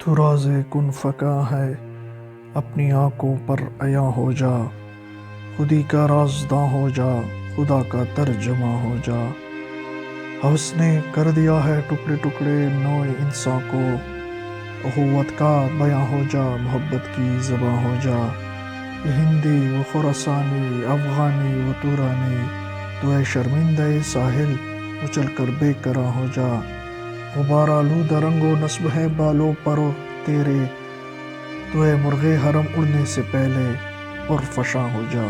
تو راز کن فکا ہے اپنی آنکھوں پر عیاں ہو جا، خودی کا رازداں ہو جا، خدا کا ترجمہ ہو جا۔ حوث نے کر دیا ہے ٹکڑے ٹکڑے نوع انساں کو، اخوت کا بیاں ہو جا، محبت کی زباں ہو جا۔ یہ ہندی و خراسانی، افغانی و تورانی، تو اے شرمندہ ساحل اچل کر بے کراں ہو جا۔ غبار آلود رنگ و نسب ہے بالوں پر تیرے، تو اے مرغ حرم اڑنے سے پہلے پرفشاں ہو جا۔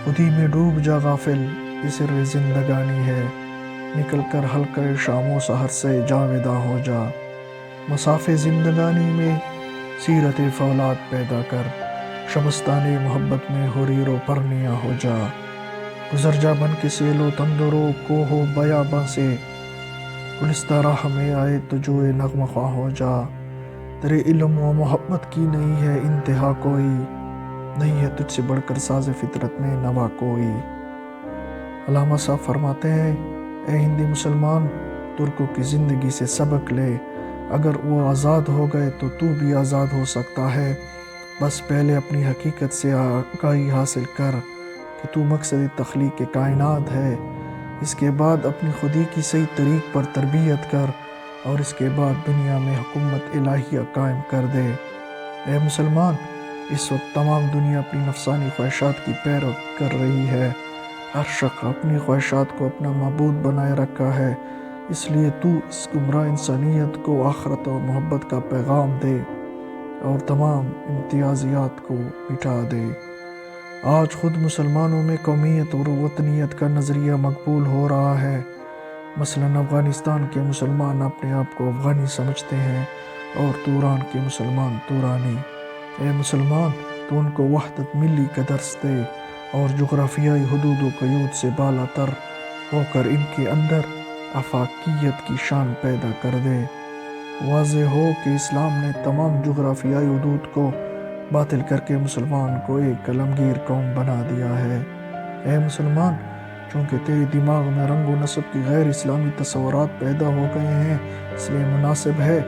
خودی میں ڈوب جا غافل، یہ سر زندگانی ہے، نکل کر حلقہ شام و سحر سے جاویداں ہو جا۔ مساف زندگانی میں سیرت فولاد پیدا کر، شبستان محبت میں حریر و پرنیاں ہو جا۔ گزر جا بن کے سیل و تندر و کوہ و بیاباں سے، گلستہ راہ میں آئے تو جوئے نغمہ خواں ہو جا۔ تیرے علم و محبت کی نہیں ہے انتہا کوئی، نہیں ہے تجھ سے بڑھ کر ساز فطرت میں نوا کوئی۔ علامہ صاحب فرماتے ہیں، اے ہندی مسلمان، ترکوں کی زندگی سے سبق لے، اگر وہ آزاد ہو گئے تو تو بھی آزاد ہو سکتا ہے۔ بس پہلے اپنی حقیقت سے آگاہی حاصل کر کہ تو مقصد تخلیق کائنات ہے، اس کے بعد اپنی خودی کی صحیح طریق پر تربیت کر، اور اس کے بعد دنیا میں حکومت الہیہ قائم کر دے۔ اے مسلمان، اس وقت تمام دنیا اپنی نفسانی خواہشات کی پیروی کر رہی ہے، ہر شخص اپنی خواہشات کو اپنا معبود بنائے رکھا ہے، اس لیے تو اس گمراہ انسانیت کو آخرت و محبت کا پیغام دے اور تمام امتیازات کو مٹا دے۔ آج خود مسلمانوں میں قومیت اور وطنیت کا نظریہ مقبول ہو رہا ہے۔ مثلاً افغانستان کے مسلمان اپنے آپ کو افغانی سمجھتے ہیں اور توران کے مسلمان تورانی۔ اے مسلمان، تو ان کو وحدت ملی کا درس دے اور جغرافیائی حدود و قیود سے بالا تر ہو کر ان کے اندر آفاقیت کی شان پیدا کر دے۔ واضح ہو کہ اسلام نے تمام جغرافیائی حدود کو باطل کر کے مسلمان کو ایک کلمگیر قوم بنا دیا ہے۔ اے مسلمان، چونکہ تیرے دماغ میں رنگ و نسب کی غیر اسلامی تصورات پیدا ہو گئے ہیں، اس لیے مناسب ہے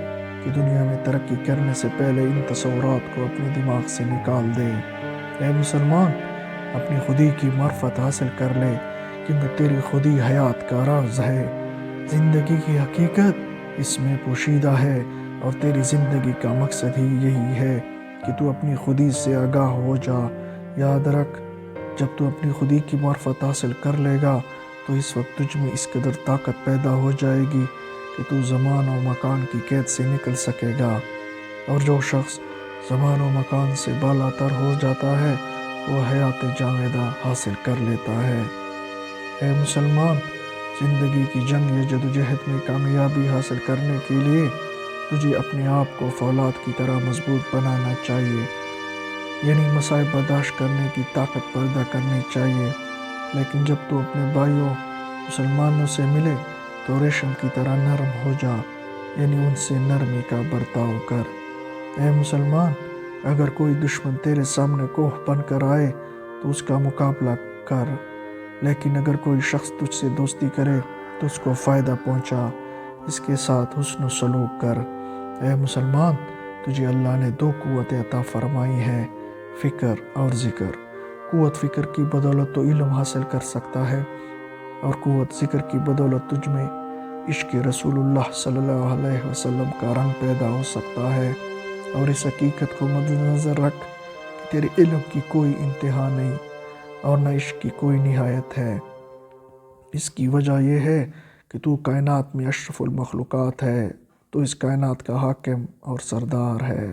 کہ دنیا میں ترقی کرنے سے پہلے ان تصورات کو اپنے دماغ سے نکال دے۔ اے مسلمان، اپنی خودی کی معرفت حاصل کر لے، کیونکہ تیری خودی حیات کا راز ہے۔ زندگی کی حقیقت اس میں پوشیدہ ہے، اور تیری زندگی کا مقصد ہی یہی ہے کہ تو اپنی خودی سے آگاہ ہو جا۔ یاد رکھ، جب تو اپنی خودی کی معرفت حاصل کر لے گا تو اس وقت تجھ میں اس قدر طاقت پیدا ہو جائے گی کہ تو زمان و مکان کی قید سے نکل سکے گا، اور جو شخص زمان و مکان سے بالا تر ہو جاتا ہے وہ حیات جاویدہ حاصل کر لیتا ہے۔ اے مسلمان، زندگی کی جنگ یا جدوجہد میں کامیابی حاصل کرنے کے لیے تجھے اپنے آپ کو فولاد کی طرح مضبوط بنانا چاہیے، یعنی مسائل برداشت کرنے کی طاقت پیدا کرنی چاہیے۔ لیکن جب تو اپنے بھائیوں مسلمانوں سے ملے تو ریشم کی طرح نرم ہو جا، یعنی ان سے نرمی کا برتاؤ کر۔ اے مسلمان، اگر کوئی دشمن تیرے سامنے کوہ بن کر آئے تو اس کا مقابلہ کر، لیکن اگر کوئی شخص تجھ سے دوستی کرے تو اس کو فائدہ پہنچا، اس کے ساتھ حسن و سلوک کر۔ اے مسلمان، تجھے اللہ نے دو قوتیں عطا فرمائی ہیں، فکر اور ذکر۔ قوت فکر کی بدولت تو علم حاصل کر سکتا ہے، اور قوت ذکر کی بدولت تجھ میں عشق رسول اللہ صلی اللہ علیہ وسلم کا رنگ پیدا ہو سکتا ہے۔ اور اس حقیقت کو مد نظر رکھ کہ تیرے علم کی کوئی انتہا نہیں اور نہ عشق کی کوئی نہایت ہے۔ اس کی وجہ یہ ہے کہ تو کائنات میں اشرف المخلوقات ہے، تو اس کائنات کا حاکم اور سردار ہے۔